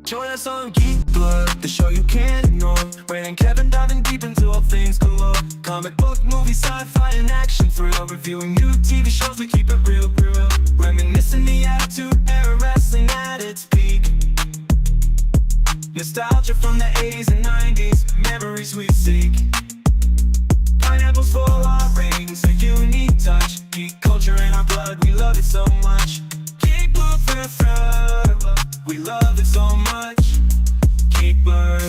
Join us on Geek Blood, the show you can't ignore. Ray and Kevin diving deep into all things galore. Comic book, movie, sci-fi, and action thrill. Reviewing new TV shows, we keep it real, real. Reminiscing the Attitude Era, wrestling at its peak. Nostalgia from the 80s and 90s, memories we seek. Pineapples for our rings, a unique touch. Geek culture in our blood, we love it so much. Geek Blood, we love it so much. Geek Blood,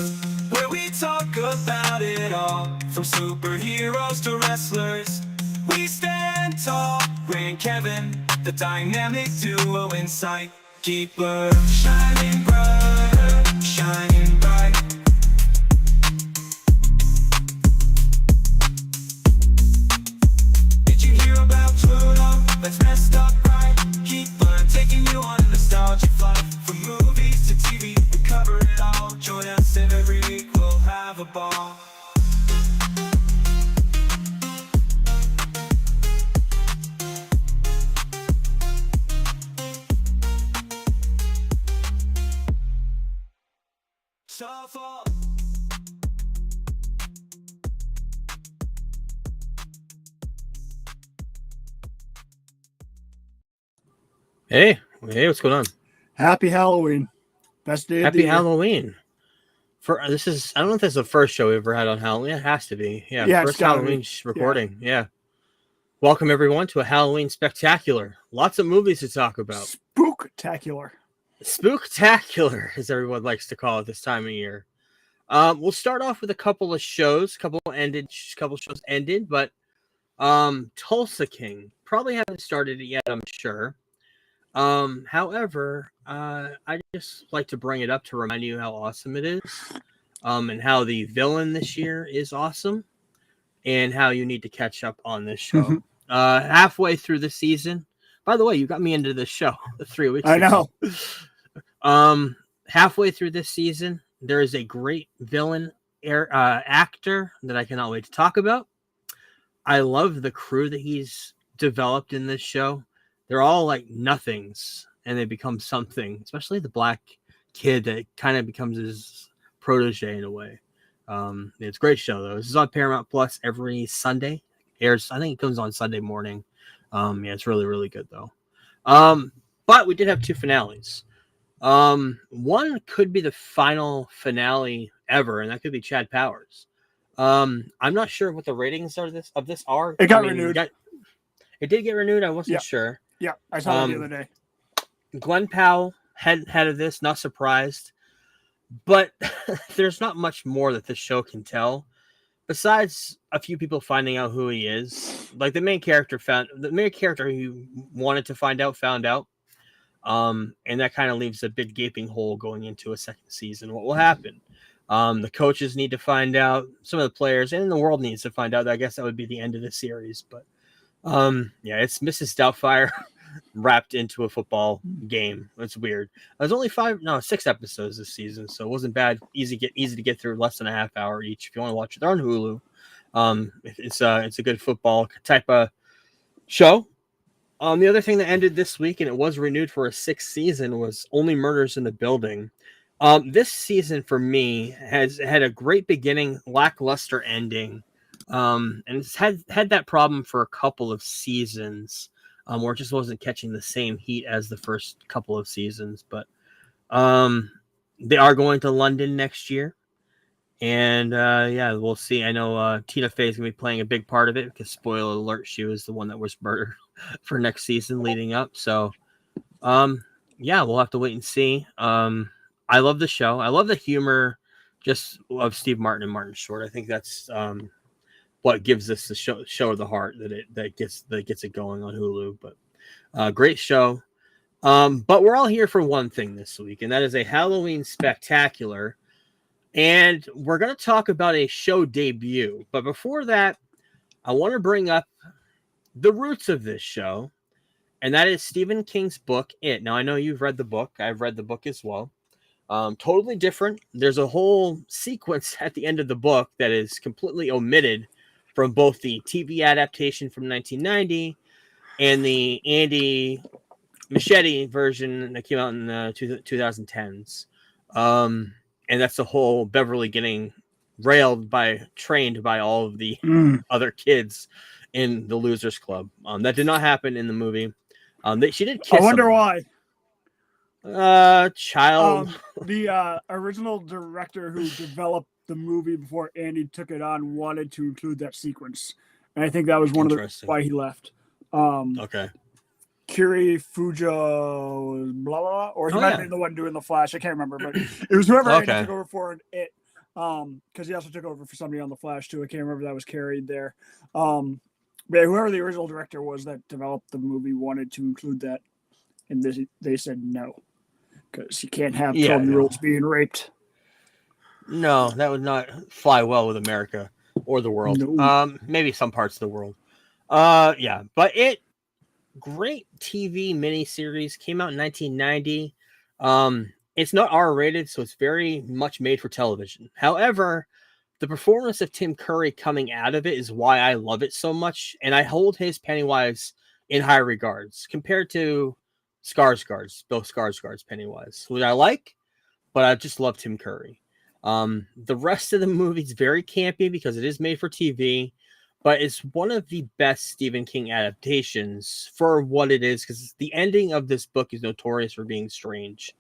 where we talk about it all, from superheroes to wrestlers. We stand tall, Ray and Kevin, the dynamic duo in sight. Geek Blood, shining bright, shining bright. Did you hear about Pluto? Let's messed up right. Geek Blood, taking you on a nostalgia flight. From movies to TV, we cover it all. Join us every week, we'll have a ball. Shuffle. Hey, what's going on? Happy Halloween. Best day of the Happy year. Halloween. I don't know if that's the first show we ever had on Halloween. It has to be. Yeah, Yeah, it's first gotta Halloween be. recording. Yeah. Welcome everyone to a Halloween spectacular. Lots of movies to talk about. Spooktacular. Spooktacular, as everyone likes to call it this time of year. We'll start off with a couple of shows. Couple shows ended, but Tulsa King probably haven't started it yet, I'm sure. However, I just like to bring it up to remind you how awesome it is, and how the villain this year is awesome, and how you need to catch up on this show. Mhm. Halfway through the season. By the way, you got me into this show 3 weeks I ago. know. Halfway through this season, there is a great villain actor that I cannot wait to talk about. I love the crew that he's developed in this show. They're all like nothings, and they become something, especially the black kid that kind of becomes his protege in a way. It's a great show, though. This is on Paramount Plus every Sunday. Airs, I think it comes on Sunday morning. Yeah, it's really, really good, though. But we did have 2 finales. One could be the final finale ever, and that could be Chad Powers. I'm not sure what the ratings are of this are. It got renewed. It did get renewed. I wasn't sure. Yeah, I saw it the other day. Glenn Powell, head of this, not surprised. But there's not much more that this show can tell, besides a few people finding out who he is. Like the main character who wanted to find out found out. And that kind of leaves a big gaping hole going into a second season. What will happen? The coaches need to find out. Some of the players and the world needs to find out. I guess that would be the end of the series. But yeah, it's Mrs. Doubtfire wrapped into a football game. It's weird. There's only 6 episodes this season, so it wasn't bad. Easy to get through, less than a half hour each. If you want to watch it, they're on Hulu. It's a good football type of show. The other thing that ended this week, and it was renewed for a 6th season, was Only Murders in the Building. This season for me has had a great beginning, lackluster ending. And it's had that problem for a couple of seasons, where it just wasn't catching the same heat as the first couple of seasons. But they are going to London next year, and yeah, we'll see. I know Tina Fey is going to be playing a big part of it because, spoiler alert, she was the one that was murdered for next season leading up. So yeah, we'll have to wait and see. I love the show. I love the humor just of Steve Martin and Martin Short. I think that's what gives us the show of the heart that gets it going on Hulu. But great show. But we're all here for one thing this week, and that is a Halloween spectacular. And we're going to talk about a show debut. But before that, I want to bring up the roots of this show. And that is Stephen King's book, It. Now, I know you've read the book. I've read the book as well. Totally different. There's a whole sequence at the end of the book that is completely omitted from both the TV adaptation from 1990 and the Andy Muschietti version that came out in the 2010s. And that's the whole Beverly getting trained by all of the other kids in the Losers Club. That did not happen in the movie. She did kiss. I wonder why. Child. The original director who developed the movie before Andy took it on wanted to include that sequence, and I think that was one of the why he left. Okay. Kiri Fujo, blah blah, or he might have been the one doing the Flash. I can't remember, but it was whoever Andy took over for it. Because he also took over for somebody on the Flash too. I can't remember if that was carried there. But whoever the original director was that developed the movie wanted to include that, and they said no, because you can't have 12-year-olds being raped. No, that would not fly well with America or the world. No. Maybe some parts of the world. But great TV miniseries, came out in 1990. It's not R-rated, so it's very much made for television. However, the performance of Tim Curry coming out of it is why I love it so much, and I hold his Pennywise in high regards compared to Bill Skarsgård's Pennywise, who I like, but I just love Tim Curry. The rest of the movie is very campy because it is made for TV, but it's one of the best Stephen King adaptations for what it is, because the ending of this book is notorious for being strange.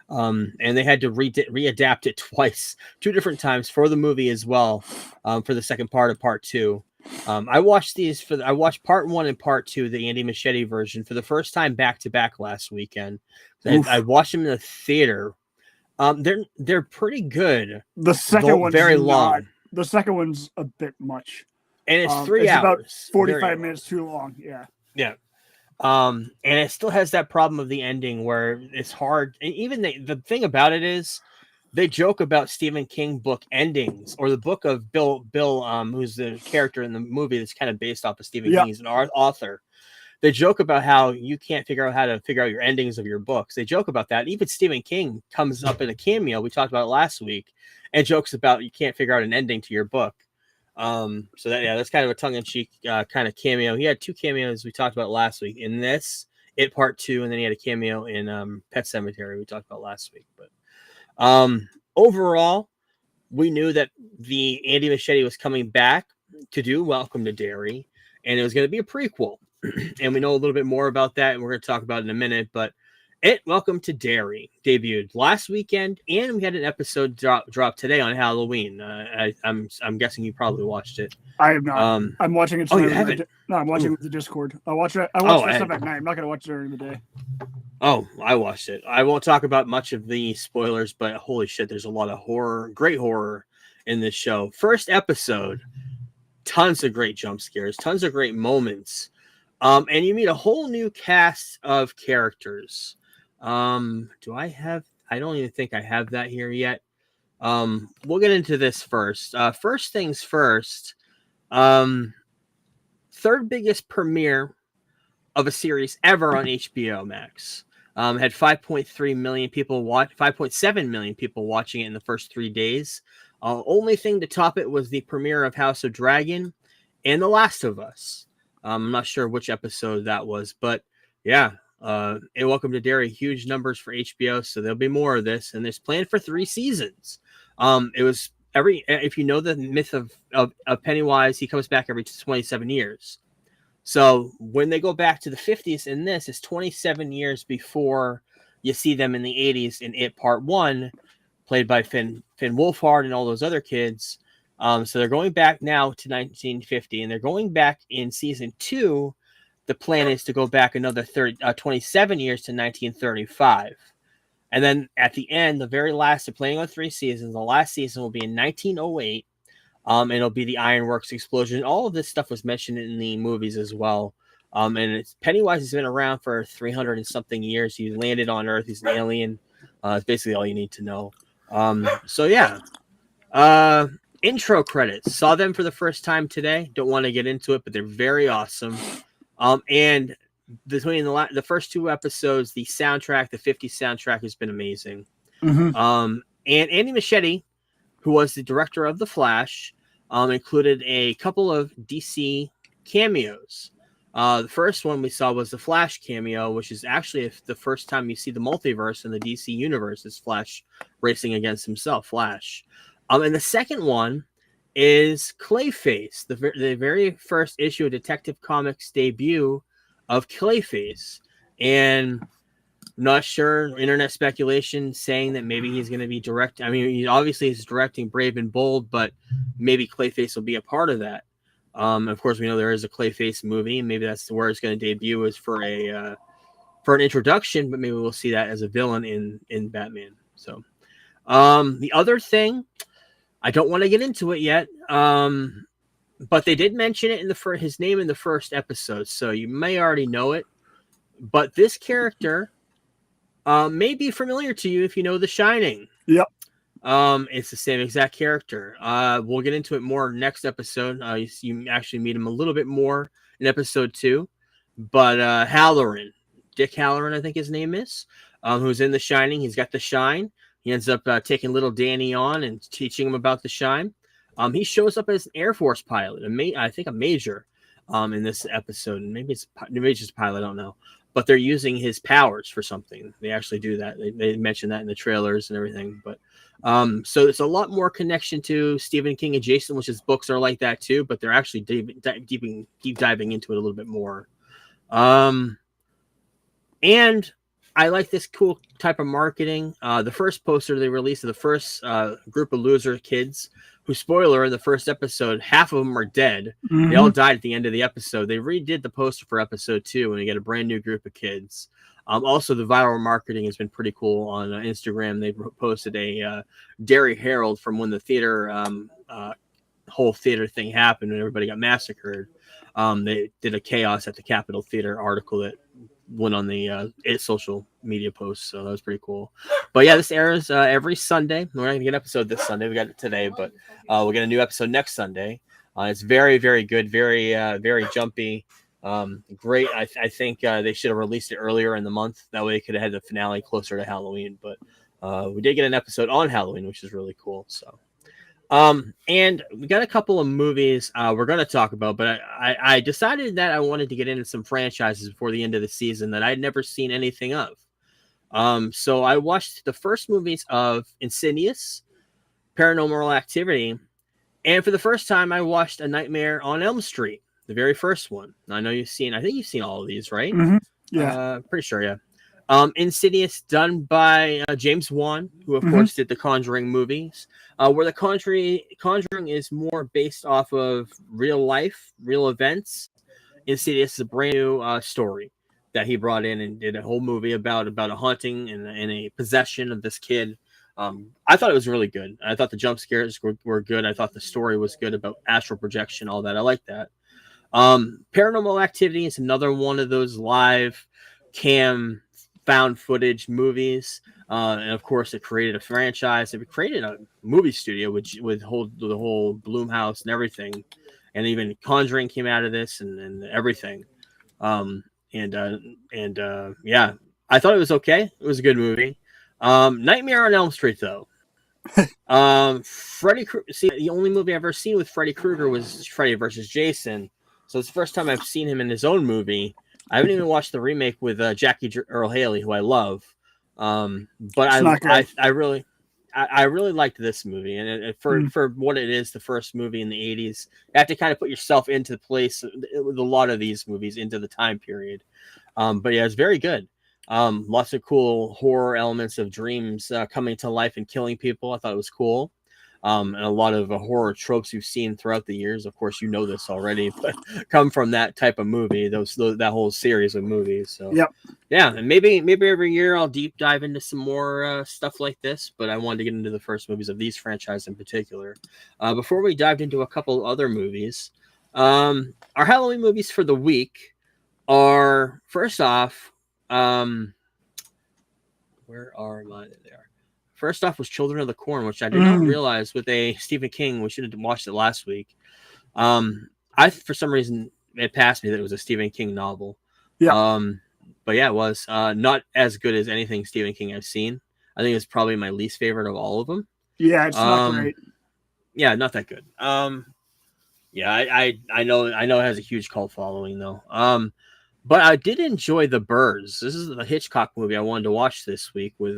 And they had to readapt it twice, 2 different times for the movie as well, for the second part of part 2. I watched part 1 and part 2, the Andy Muschietti version, for the first time back to back last weekend. I watched them in the theater. They're pretty good. The second one's very long. The second one's a bit much. And it's 3 hours. About 45 minutes too long. Yeah. Yeah. And it still has that problem of the ending where it's hard. And even the thing about it is they joke about Stephen King book endings, or the book of Bill, who's the character in the movie that's kind of based off of Stephen King. He's an author. They joke about how you can't figure out your endings of your books. They joke about that. Even Stephen King comes up in a cameo. We talked about it last week, and jokes about you can't figure out an ending to your book. So that's kind of a tongue-in-cheek kind of cameo. He had 2 cameos we talked about last week. In this, It Part 2, and then he had a cameo in Pet Sematary we talked about last week. But overall, we knew that the Andy Muschietti was coming back to do Welcome to Derry, and it was going to be a prequel. And we know a little bit more about that, and we're going to talk about it in a minute. But Welcome to Derry debuted last weekend, and we had an episode drop today on Halloween. I'm guessing you probably watched it. I have not. I'm watching it. You haven't? No, I'm watching it with the Discord. I watch that stuff at night. I'm not going to watch it during the day. Oh, I watched it. I won't talk about much of the spoilers, but holy shit, there's a lot of great horror in this show. First episode, tons of great jump scares, tons of great moments. And you meet a whole new cast of characters. I don't even think I have that here yet. We'll get into this first. First things first, third biggest premiere of a series ever on HBO Max. Had 5.3 million people 5.7 million people watching it in the first 3 days. Only thing to top it was the premiere of House of Dragon and The Last of Us. I'm not sure which episode that was, but yeah. And Welcome to Derry, huge numbers for HBO, so there'll be more of this, and there's planned for 3 seasons. It was if you know the myth of Pennywise, he comes back every 27 years. So when they go back to the 50s in this, it's 27 years before you see them in the 80s in It Part 1, played by Finn Wolfhard and all those other kids. So they're going back now to 1950, and they're going back in season 2. The plan is to go back another 27 years to 1935. And then at the end, the very last, they're planning on 3 seasons. The last season will be in 1908. And it'll be the Ironworks explosion. All of this stuff was mentioned in the movies as well. And Pennywise has been around for 300 and something years. He landed on Earth. He's an alien. It's basically all you need to know. So yeah, Intro credits. Saw them for the first time today. Don't want to get into it, but they're very awesome. And between the first 2 episodes, the soundtrack, the 50s soundtrack, has been amazing. Mm-hmm. And Andy Muschietti, who was the director of The Flash, included a couple of DC cameos. The first one we saw was the Flash cameo, which is actually the first time you see the multiverse in the DC universe is Flash racing against himself, Flash. And the second one is Clayface, the very first issue of Detective Comics debut of Clayface. And I'm not sure, internet speculation saying that maybe he's going to be directing. I mean, he's directing Brave and Bold, but maybe Clayface will be a part of that. Of course, we know there is a Clayface movie, and maybe that's where it's going to debut is for an introduction, but maybe we'll see that as a villain in Batman. So, the other thing, I don't want to get into it yet, but they did mention it in his name in the first episode, so you may already know it. But this character may be familiar to you if you know The Shining. Yep. It's the same exact character. We'll get into it more next episode. You actually meet him a little bit more in episode 2. But Halloran, Dick Halloran, I think his name is, who's in The Shining. He's got the shine. He ends up taking little Danny on and teaching him about the shine. He shows up as an Air Force pilot, I think a major, in this episode. Maybe it's just a pilot, I don't know. But they're using his powers for something. They actually do that. They mention that in the trailers and everything. But so there's a lot more connection to Stephen King and Jason, which his books are like that too. But they're actually deep diving into it a little bit more. And I like this cool type of marketing. The first poster they released of the first group of loser kids, who, spoiler, in the first episode, half of them are dead. Mm-hmm. They all died at the end of the episode. They redid the poster for episode 2, and you get a brand new group of kids. Also, the viral marketing has been pretty cool on Instagram. They posted a Derry Herald from when the theater, whole theater thing happened and everybody got massacred. They did a Chaos at the Capitol Theater article that went on the social media post, so that was pretty cool. But yeah, this airs every Sunday. We're not gonna get an episode this Sunday. We got it today, but we'll get a new episode next Sunday. It's very, very good, very, very jumpy. Great. I think they should have released it earlier in the month. That way, they could have had the finale closer to Halloween. But we did get an episode on Halloween, which is really cool. So, and we got a couple of movies we're going to talk about. But I decided that I wanted to get into some franchises before the end of the season that I'd never seen anything of. So I watched the first movies of Insidious, Paranormal Activity, and for the first time, I watched A Nightmare on Elm Street. The very first one. I know you've seen. I think you've seen all of these, right? Mm-hmm. Yeah, pretty sure. Yeah. Insidious, done by James Wan, who of course did the Conjuring movies. Where the Conjuring is more based off of real life, real events. Insidious is a brand new story that he brought in and did a whole movie about a haunting and a possession of this kid. I thought it was really good. I thought the jump scares were good. I thought the story was good about astral projection, all that. I like that. Paranormal Activity is another one of those live cam found footage movies. And of course it created a franchise. It created a movie studio, which would hold the whole Blumhouse and everything. And even Conjuring came out of this and everything. Yeah, I thought it was okay. It was a good movie. Nightmare on Elm Street, though. Freddy Krueger. See, the only movie I've ever seen with Freddy Krueger was Freddy vs. Jason. So it's the first time I've seen him in his own movie. I haven't even watched the remake with Jackie Earle Haley, who I love. But I really liked this movie, and for what it is, the first movie in the 80s, you have to kind of put yourself into the place with a lot of these movies into the time period. But yeah, it's very good. Lots of cool horror elements of dreams coming to life and killing people. I thought it was cool. And a lot of horror tropes you've seen throughout the years. Of course, you know this already, but come from that type of movie, that whole series of movies. So yep. Yeah, and maybe every year I'll deep dive into some more stuff like this. But I wanted to get into the first movies of these franchises in particular. Before we dived into a couple other movies, our Halloween movies for the week are, first off, where are mine? There they are. First off was Children of the Corn, which I did not realize with a Stephen King. We should have watched it last week. I for some reason it passed me that it was a Stephen King novel. Yeah. But yeah, it was not as good as anything Stephen King I've seen. I think it's probably my least favorite of all of them. Yeah, it's not great. Yeah, not that good. Yeah, I know it has a huge cult following though. But I did enjoy The Birds. This is the Hitchcock movie I wanted to watch this week. With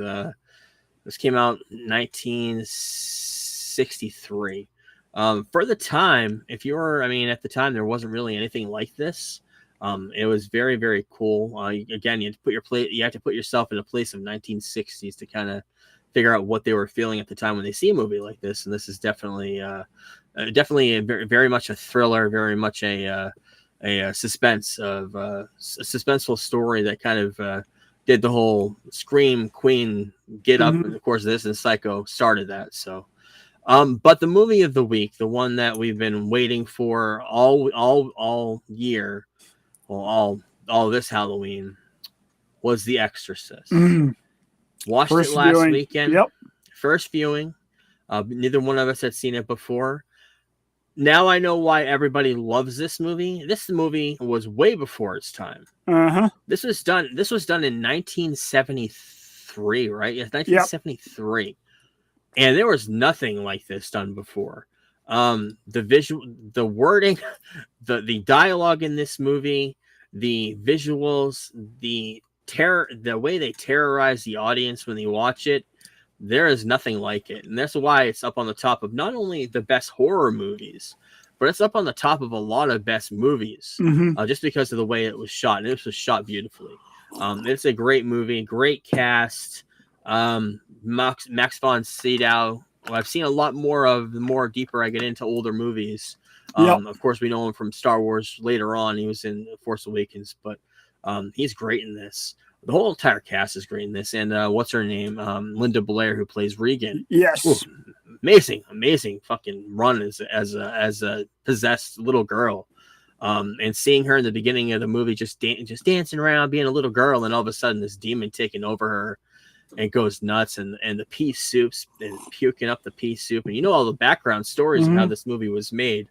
this came out in 1963. For the time, at the time there wasn't really anything like this. It was very, very cool. Again, you have to put yourself in a place of 1960s to kind of figure out what they were feeling at the time when they see a movie like this. And this is definitely very, very much a thriller, very much a suspenseful story that kind of did the whole Scream Queen Get Up, and of course this and Psycho started that. So, but the movie of the week, the one that we've been waiting for all year, well, all this Halloween, was The Exorcist. Watched it last weekend. Yep. First viewing. Neither one of us had seen it before. Now I know why everybody loves this movie. This movie was way before its time. This was done in 1973, right? Yes, 1973. Yep. And there was nothing like this done before. The visual, the wording, the dialogue in this movie, the visuals, the way they terrorize the audience when they watch it, there is nothing like it. And that's why it's up on the top of not only the best horror movies, but it's up on the top of a lot of best movies, just because of the way it was shot. And it was shot beautifully. It's a great movie, great cast. Max von Sydow, I've seen a lot more of the more deeper I get into older movies. Of course, we know him from Star Wars later on. He was in Force Awakens, but he's great in this. The whole entire cast is great in this. And what's her name? Linda Blair, who plays Regan. Yes. Ooh, amazing fucking run as a possessed little girl. And seeing her in the beginning of the movie just dancing around, being a little girl, and all of a sudden this demon taking over her and goes nuts, and the pea soups and puking up the pea soup, and all the background stories of how this movie was made.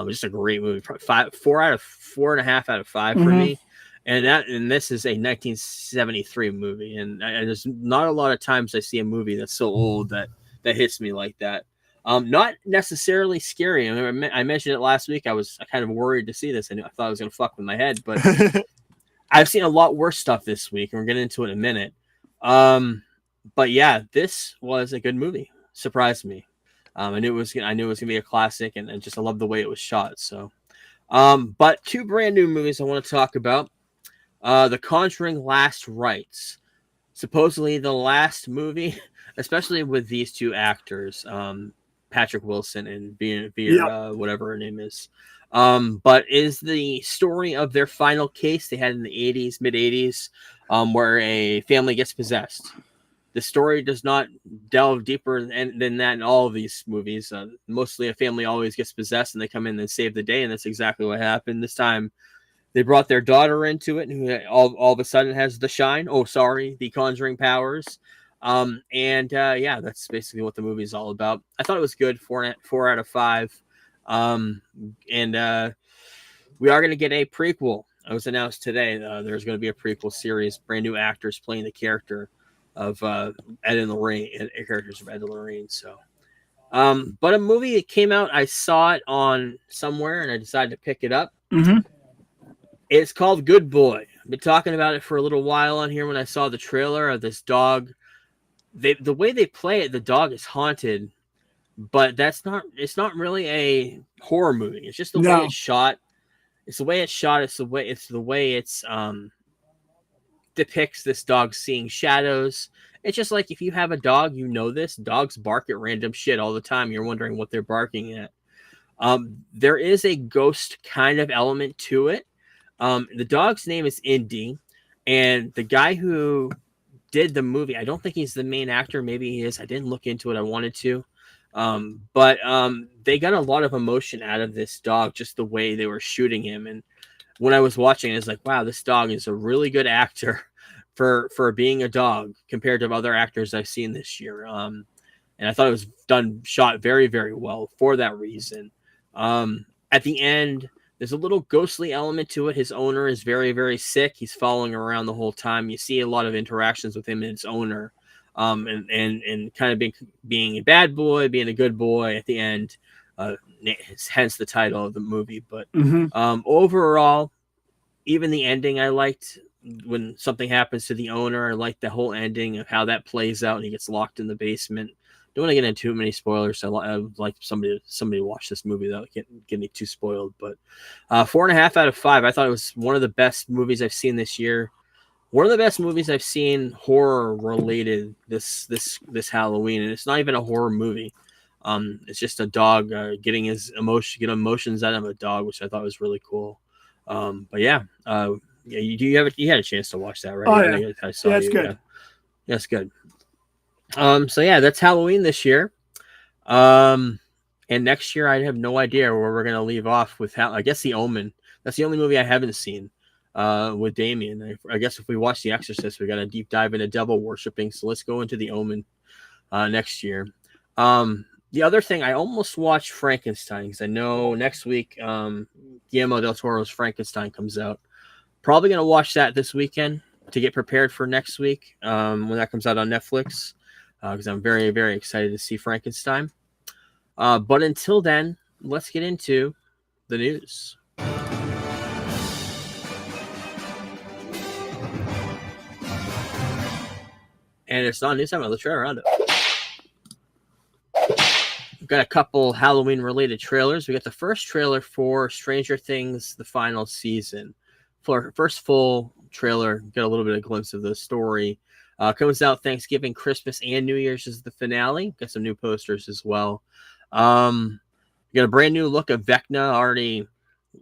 Just a great movie. 4.5 out of 5 for me. And this is a 1973 movie, and there's not a lot of times I see a movie that's so old that hits me like that. Not necessarily scary. I mean, I mentioned it last week. I kind of worried to see this, and I thought I was going to fuck with my head, but I've seen a lot worse stuff this week, and we're getting into it in a minute. But yeah, this was a good movie. Surprised me. I knew it was gonna be a classic, and I love the way it was shot. So, but two brand new movies I want to talk about. The Conjuring Last Rites. Supposedly the last movie, especially with these two actors, Patrick Wilson and Vera, whatever her name is. But is the story of their final case they had in the mid 80s, where a family gets possessed. The story does not delve deeper than that in all of these movies. Mostly a family always gets possessed and they come in and save the day, and that's exactly what happened. This time they brought their daughter into it, who all of a sudden has the conjuring powers. Yeah, that's basically what the movie is all about. I thought it was good, 4 out of 5. We are going to get a prequel. It was announced today. There's going to be a prequel series, brand new actors playing the character of Ed and Lorraine, characters of Ed and Lorraine. So, but a movie that came out, I saw it on somewhere, and I decided to pick it up. It's called Good Boy. I've been talking about it for a little while on here when I saw the trailer of this dog. The way they play it, the dog is haunted, but it's not really a horror movie. It's just the way it's shot. It's the way it's shot. It's the way it's depicts this dog seeing shadows. It's just like if you have a dog, this dogs bark at random shit all the time. You're wondering what they're barking at. There is a ghost kind of element to it. The dog's name is Indy, and the guy who did the movie, I don't think he's the main actor. Maybe he is. I didn't look into it. I wanted to. But they got a lot of emotion out of this dog, just the way they were shooting him. And when I was watching, it's like, wow, this dog is a really good actor, for being a dog compared to other actors I've seen this year. And I thought it was shot very, very well for that reason. At the end, there's a little ghostly element to it. His owner is very, very sick. He's following around the whole time. You see a lot of interactions with him and his owner, and kind of being a bad boy, being a good boy at the end. Hence the title of the movie. But overall, even the ending I liked. When something happens to the owner, I like the whole ending of how that plays out and he gets locked in the basement. Don't want to get into too many spoilers. So I would like somebody to watch this movie without getting too spoiled. But 4.5 out of 5. I thought it was one of the best movies I've seen this year. One of the best movies I've seen horror related this Halloween, and it's not even a horror movie. It's just a dog getting emotions out of a dog, which I thought was really cool. But yeah. Yeah, you had a chance to watch that, right? Oh, yeah. I saw it's good. Yeah, it's good. So yeah, that's Halloween this year. And next year I have no idea where we're gonna leave off with I guess The Omen. That's the only movie I haven't seen with Damien. I guess if we watch The Exorcist, we got a deep dive into devil worshipping. So let's go into The Omen next year. The other thing, I almost watched Frankenstein because I know next week Guillermo del Toro's Frankenstein comes out. Probably going to watch that this weekend to get prepared for next week when that comes out on Netflix because I'm very, very excited to see Frankenstein. But until then, let's get into the news. And it's not news time. Let's try around it. We've got a couple Halloween-related trailers. We got the first trailer for Stranger Things, the final season. For first full trailer, get a little bit of a glimpse of the story. Comes out Thanksgiving, Christmas, and New Year's is the finale. Got some new posters as well. You got a brand new look of Vecna. Already,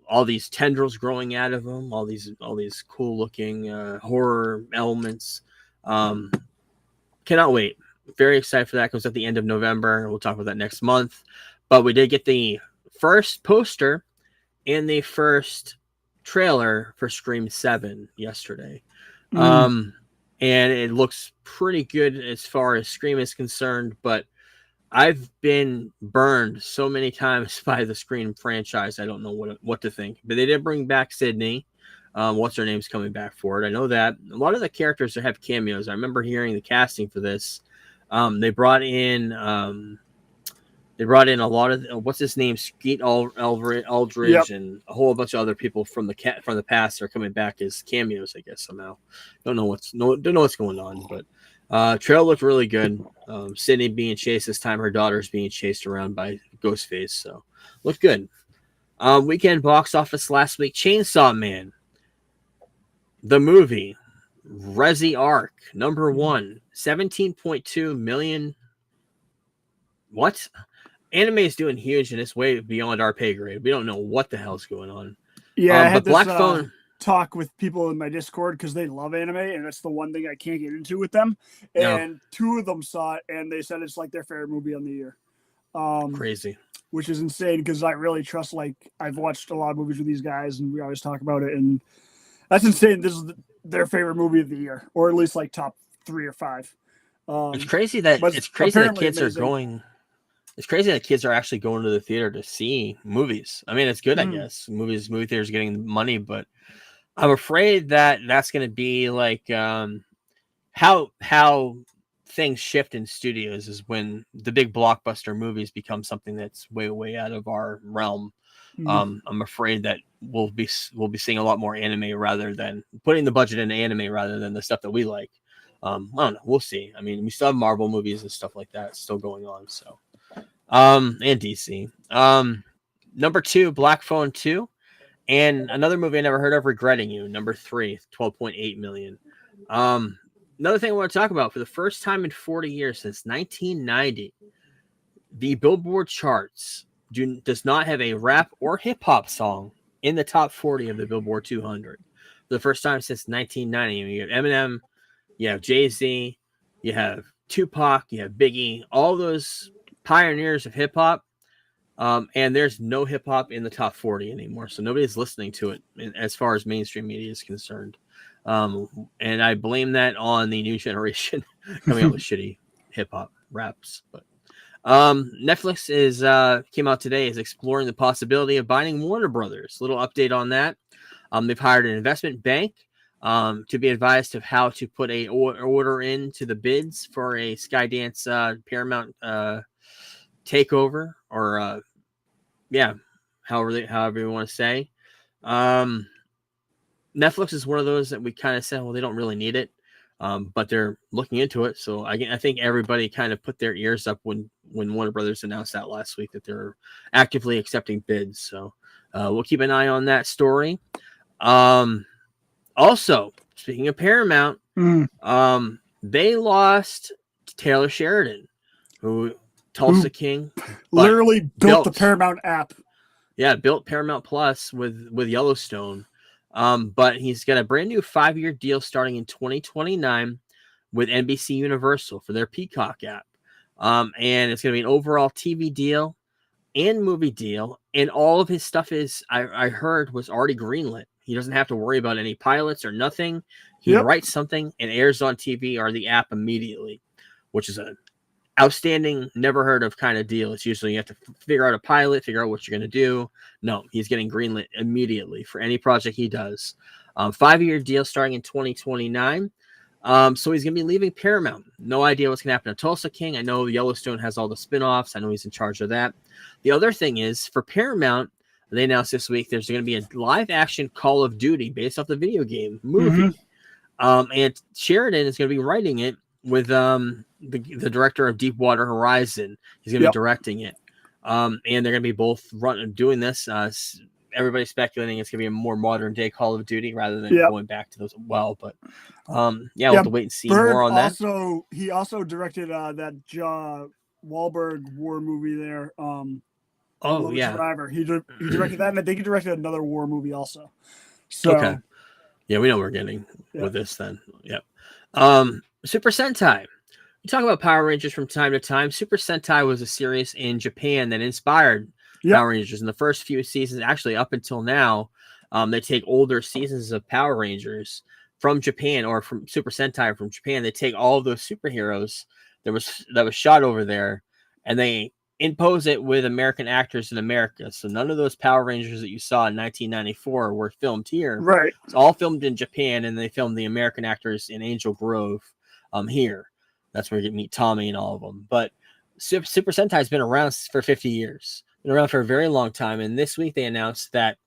all these tendrils growing out of him. All these cool looking horror elements. Cannot wait. Very excited for that. Comes at the end of November. We'll talk about that next month. But we did get the first poster and the first trailer for Scream 7 yesterday. And it looks pretty good as far as Scream is concerned, but I've been burned so many times by the Scream franchise. I don't know what to think, but they did bring back Sydney. What's her name's coming back for it. I know that a lot of the characters that have cameos. I remember hearing the casting for this. They brought in a lot of what's his name, Skeet Aldridge, and a whole bunch of other people from the past are coming back as cameos. I guess somehow. Don't know what's going on, but trailer looked really good. Sydney being chased this time, her daughter's being chased around by Ghostface, so looked good. Weekend box office last week: Chainsaw Man, the movie, Resi Arc, number 1, 17.2 million. What? Anime is doing huge, and it's way beyond our pay grade. We don't know what the hell's going on. Yeah, I had but this, Black Phone talk with people in my Discord because they love anime, and that's the one thing I can't get into with them. And 2 of them saw it, and they said it's like their favorite movie of the year. Crazy, which is insane because I really trust. Like, I've watched a lot of movies with these guys, and we always talk about it, and that's insane. This is their favorite movie of the year, or at least like top 3 or 5. It's crazy that kids are going. It's crazy that kids are actually going to the theater to see movies. I mean, it's good, I guess. Movie theaters getting money, but I'm afraid that that's going to be like how things shift in studios is when the big blockbuster movies become something that's way out of our realm. I'm afraid that we'll be seeing a lot more anime rather than putting the budget into anime rather than the stuff that we like. I don't know. We'll see. I mean, we still have Marvel movies and stuff like that still going on. So. And DC. Number 2, Black Phone 2, and another movie I never heard of, Regretting You, number 3, 12.8 million. Another thing I want to talk about, for the first time in 40 years, since 1990, the Billboard charts does not have a rap or hip hop song in the top 40 of the Billboard 200. For the first time since 1990. You have Eminem, you have Jay-Z, you have Tupac, you have Biggie, all those pioneers of hip hop, and there's no hip hop in the top 40 anymore, so nobody's listening to it as far as mainstream media is concerned. And I blame that on the new generation coming out with shitty hip hop raps. But Netflix came out today is exploring the possibility of buying Warner Brothers. Little update on that. They've hired an investment bank to be advised of how to put a order into the bids for a Skydance Paramount takeover, or however you want to say. Netflix is one of those that we kind of said, well, they don't really need it, but they're looking into it. So I think everybody kind of put their ears up when Warner Brothers announced that last week that they're actively accepting bids. So we'll keep an eye on that story. Also, speaking of Paramount, they lost Taylor Sheridan, who Tulsa King literally built the Paramount app. Yeah, built Paramount Plus with Yellowstone. But he's got a brand new 5-year deal starting in 2029 with NBC Universal for their Peacock app. And it's going to be an overall TV deal and movie deal. And all of his stuff I heard, was already greenlit. He doesn't have to worry about any pilots or nothing. He writes something and airs on TV or the app immediately, which is an outstanding, never heard of kind of deal. It's usually you have to figure out a pilot, figure out what you're going to do. No, he's getting greenlit immediately for any project he does. 5-year deal starting in 2029. So he's going to be leaving Paramount. No idea what's going to happen to Tulsa King. I know Yellowstone has all the spinoffs. I know he's in charge of that. The other thing is, for Paramount, they announced this week there's going to be a live-action Call of Duty based off the video game movie. And Sheridan is going to be writing it with the director of Deepwater Horizon. He's going to be directing it. And they're going to be both doing this. Everybody's speculating it's going to be a more modern day Call of Duty rather than going back to those. Well, but we'll have to wait and see more on that. He also directed that Wahlberg war movie there. Survivor. He directed that, and I think he directed another war movie also. So, okay. Yeah, we know what we're getting with this then. Yep. Super Sentai. You talk about Power Rangers from time to time. Super Sentai was a series in Japan that inspired Power Rangers in the first few seasons. Actually, up until now, they take older seasons of Power Rangers from Japan, or from Super Sentai from Japan. They take all of those superheroes that was shot over there, and they impose it with American actors in America. So none of those Power Rangers that you saw in 1994 were filmed here. Right. It's all filmed in Japan, and they filmed the American actors in Angel Grove here. That's where you meet Tommy and all of them. But Super Sentai has been around for 50 years. Been around for a very long time. And this week they announced that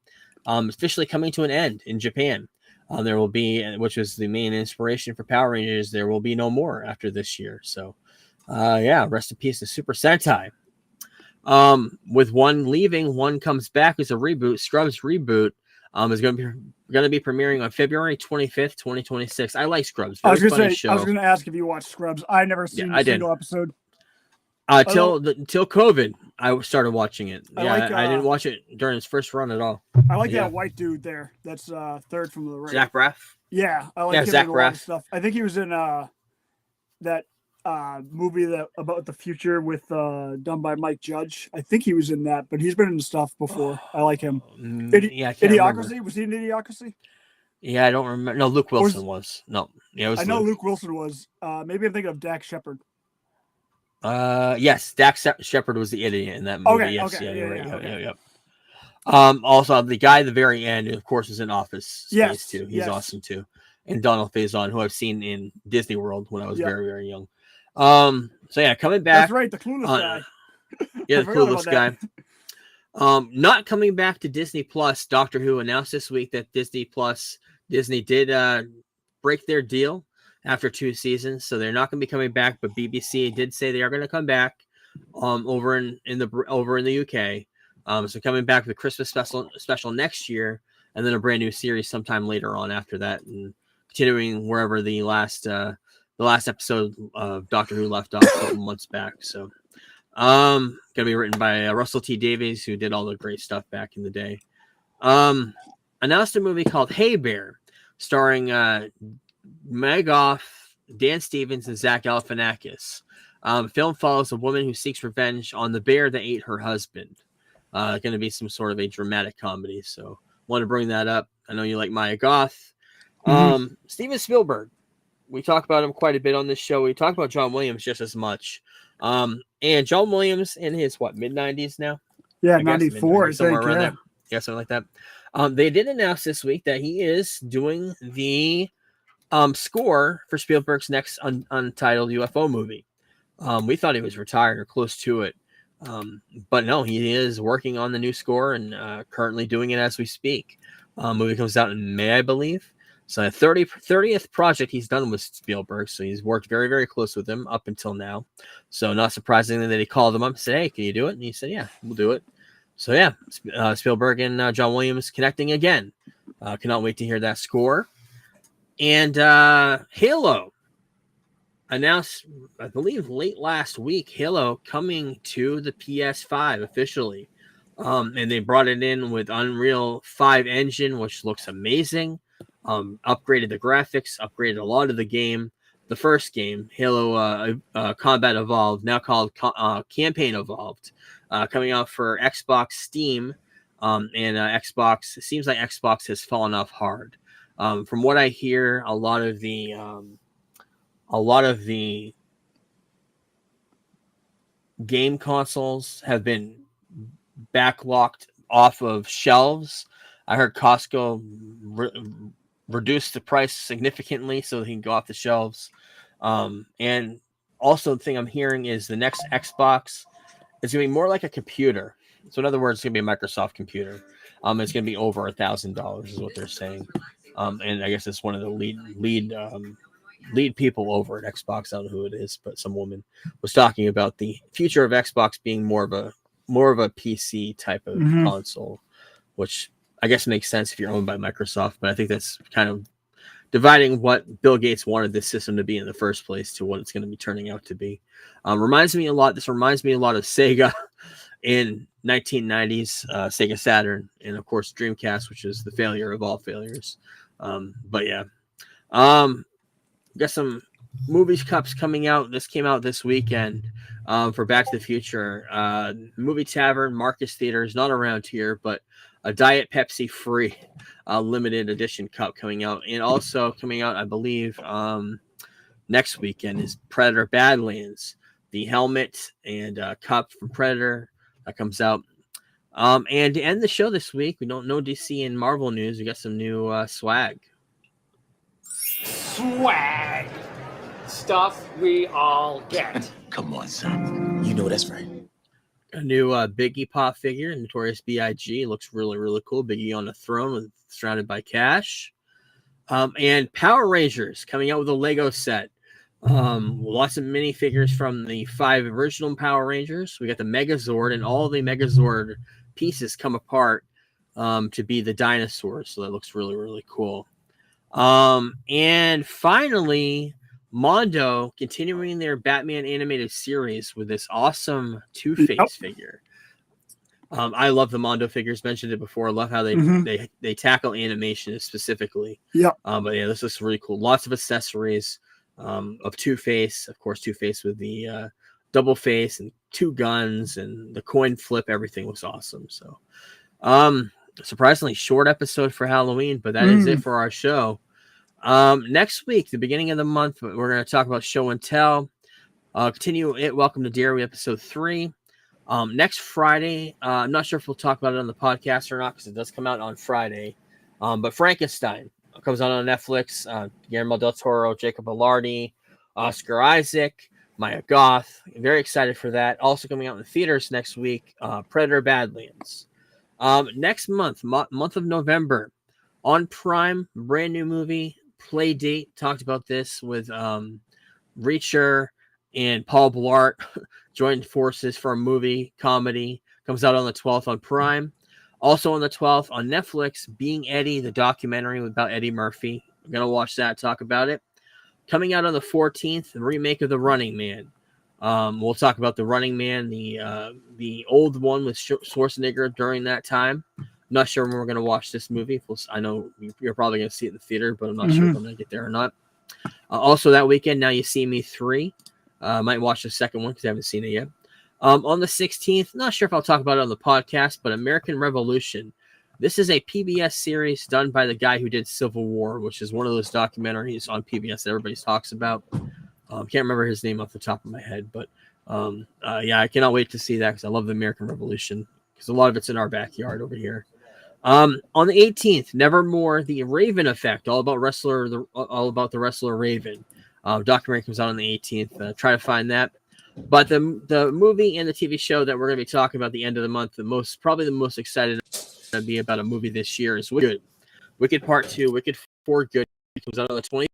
officially coming to an end in Japan. There will be, which was the main inspiration for Power Rangers, there will be no more after this year. So, rest in peace to Super Sentai. With one leaving, one comes back as a reboot. Scrubs reboot is going to be premiering on February 25th, 2026. I like Scrubs. I was going to ask if you watched Scrubs. I never seen a single episode. Till COVID, I started watching it. I didn't watch it during its first run at all. I like that white dude there. That's third from the right. Zach Braff. Yeah, I like him Zach in a lot of stuff. I think he was in that movie about the future with done by Mike Judge. I think he was in that, but he's been in stuff before. I like him. Idiocracy? Was he in Idiocracy? Yeah, I don't remember. No, Luke Wilson was. No, yeah, it was. I know Luke Wilson was. Maybe I'm thinking of Dax Shepard. Yes, Dax Shepard was the idiot in that movie. Okay, yes, okay, you're right. Yep. Also, the guy at the very end, of course, is in Office Space too. He's awesome too. And Donald Faison, who I've seen in Disney World when I was very, very young. Coming back. That's right, the clueless guy. Yeah, the clueless guy. Not coming back to Disney Plus. Doctor Who announced this week that Disney did break their deal after 2 seasons, so they're not going to be coming back. But BBC did say they are going to come back over in the UK. So coming back with a Christmas special next year, and then a brand new series sometime later on after that, and continuing wherever the last episode of Doctor Who left off a couple months back. So gonna be written by Russell T Davies, who did all the great stuff back in the day. Announced a movie called Hey Bear, starring Meg Off, Dan Stevens, and Zach Galifianakis. The film follows a woman who seeks revenge on the bear that ate her husband. Going to be some sort of a dramatic comedy. So want to bring that up. I know you like Maya Goth. Steven Spielberg. We talk about him quite a bit on this show. We talk about John Williams just as much. And John Williams in his mid-90s now? Yeah, 94, somewhere around there. Yeah, something like that. They did announce this week that he is doing the score for Spielberg's next untitled UFO movie. We thought he was retired or close to it. But no, he is working on the new score and currently doing it as we speak. Movie comes out in May, I believe. So the 30th project he's done with Spielberg. So he's worked very, very close with him up until now. So not surprisingly that he called him up and said, "Hey, can you do it?" And he said, "Yeah, we'll do it." So yeah, Spielberg and John Williams connecting again. Cannot wait to hear that score. And Halo announced, I believe, late last week, Halo coming to the PS5 officially. And they brought it in with Unreal 5 engine, which looks amazing. Upgraded the graphics, upgraded a lot of the game. The first game, Halo Combat Evolved, now called Campaign Evolved, coming out for Xbox, Steam, and Xbox. It seems like Xbox has fallen off hard. From what I hear, a lot of the game consoles have been backlocked off of shelves. I heard Costco reduced the price significantly so they can go off the shelves. And also the thing I'm hearing is the next Xbox is going to be more like a computer. So in other words, it's going to be a Microsoft computer. It's going to be over $1,000 is what they're saying. And I guess it's one of the lead people over at Xbox. I don't know who it is, but some woman was talking about the future of Xbox being more of a PC type of console, which I guess makes sense if you're owned by Microsoft, but I think that's kind of dividing what Bill Gates wanted this system to be in the first place to what it's going to be turning out to be. This reminds me a lot of Sega in 1990s, Sega Saturn, and of course Dreamcast, which is the failure of all failures. But yeah, got some movie cups coming out. This came out this weekend for Back to the Future. Movie Tavern, Marcus Theaters, not around here, but a Diet Pepsi free limited edition cup coming out. And also coming out, I believe, next weekend is Predator Badlands, the helmet and cup from Predator that comes out. And to end the show this week, we don't know DC and Marvel news. We got some new swag. Swag. Stuff we all get. Come on, son. You know that's right. A new Biggie Pop figure, Notorious B.I.G. Looks really, really cool. Biggie on a throne surrounded by cash. And Power Rangers coming out with a Lego set. Lots of minifigures from the 5 original Power Rangers. We got the Megazord, and all the Megazord pieces come apart to be the dinosaurs. So that looks really, really cool. And finally, Mondo continuing their Batman animated series with this awesome Two-Face figure. I love the Mondo figures. Mentioned it before. I love how they tackle animation specifically. Yep. But yeah, this looks really cool. Lots of accessories of Two-Face. Of course, Two-Face with the double face and 2 guns and the coin flip. Everything looks awesome. So, surprisingly short episode for Halloween, but that is it for our show. Next week, the beginning of the month, we're going to talk about Show and Tell. Continue it. Welcome to Dairy, episode 3. Next Friday, I'm not sure if we'll talk about it on the podcast or not because it does come out on Friday. But Frankenstein comes out on Netflix. Guillermo del Toro, Jacob Elordi, Oscar Isaac, Maya Goth. Very excited for that. Also coming out in the theaters next week, Predator Badlands. Next month of November, on Prime, brand new movie, Playdate. Talked about this with Reacher and Paul Blart joined forces for a movie comedy. Comes out on the 12th on Prime. Also on the 12th on Netflix, Being Eddie, the documentary about Eddie Murphy. I'm going to watch that, talk about it. Coming out on the 14th, the remake of The Running Man. We'll talk about The Running Man, the old one with Schwarzenegger during that time. I'm not sure when we're going to watch this movie. I know you're probably going to see it in the theater, but I'm not sure if I'm going to get there or not. Also that weekend, Now You See Me 3. Might watch the second one because I haven't seen it yet. On the 16th, not sure if I'll talk about it on the podcast, but American Revolution. This is a PBS series done by the guy who did Civil War, which is one of those documentaries on PBS that everybody talks about. Can't remember his name off the top of my head, but yeah, I cannot wait to see that because I love the American Revolution, because a lot of it's in our backyard over here. On the 18th, Nevermore: The Raven Effect, all about the wrestler Raven. Documentary comes out on the 18th. Try to find that. But the movie and the TV show that we're going to be talking about at the end of the month, probably the most excited to be about a movie this year is Wicked. Wicked Part 2, Wicked for Good. It comes out on the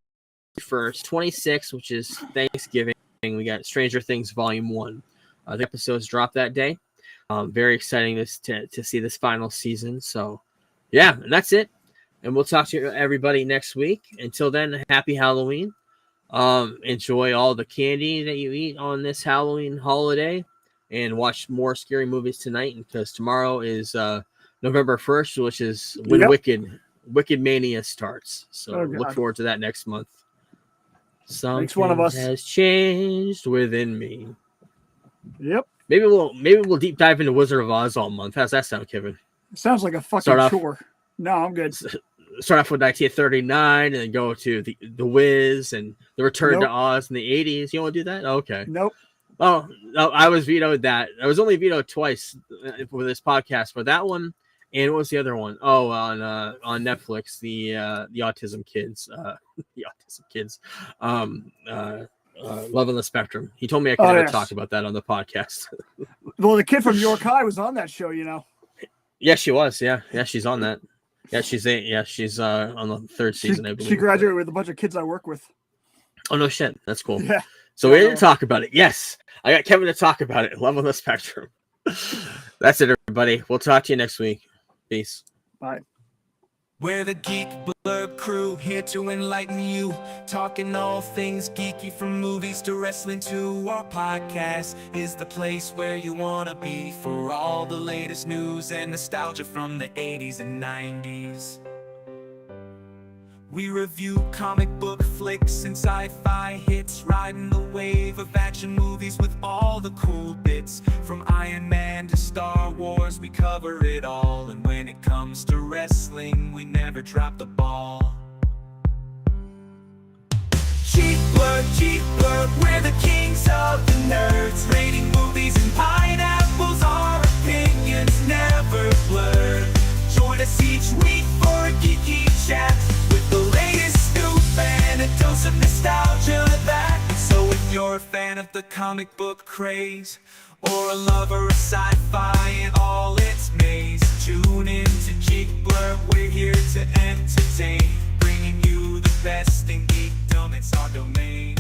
21st, 26th, which is Thanksgiving. We got Stranger Things Volume 1. The episodes drop that day. Very exciting to see this final season. So, yeah, and that's it. And we'll talk to everybody next week. Until then, happy Halloween. Enjoy all the candy that you eat on this Halloween holiday, and watch more scary movies tonight, because tomorrow is November 1st, which is when Wicked Mania starts. So look forward to that next month. Something one of us has changed within me. Yep. Maybe we'll deep dive into Wizard of Oz all month. How's that sound, Kevin? Sounds like a fucking chore. No, I'm good. Start off with 1939 and then go to the Wiz and the Return to Oz in the 80s. You want to do that? Okay. Nope. Oh, no, I was vetoed that. I was only vetoed twice for this podcast, for that one. And what was the other one? Oh, on Netflix, the Autism Kids. The Autism Kids. Love on the Spectrum. He told me I could never talk about that on the podcast. Well, the kid from York High was on that show, you know. Yeah, she was. Yeah, she's on that. Yeah, she's on the third season, I believe. She graduated with a bunch of kids I work with. Oh, no shit. That's cool. Yeah. So we're going to talk about it. Yes. I got Kevin to talk about it. Love on the Spectrum. That's it, everybody. We'll talk to you next week. Peace. Bye. We're the Geek Blurb crew, here to enlighten you, talking all things geeky, from movies to wrestling to our podcast is the place where you wanna be for all the latest news and nostalgia from the 80s and 90s. We review comic book flicks and sci-fi hits, riding the wave of action movies with all the cool bits. From Iron Man to Star Wars, we cover it all. And when it comes to wrestling, we never drop the ball. Geek Blurb, we're the kings of the nerds, rating movies and pineapples, our opinions never blurred. Join us each week for a geeky chat with the latest news and a dose of nostalgia that. So if you're a fan of the comic book craze, or a lover of sci-fi and all its maze, tune in to Geek Blurb. We're here to entertain, bringing you the best in geekdom. It's our domain.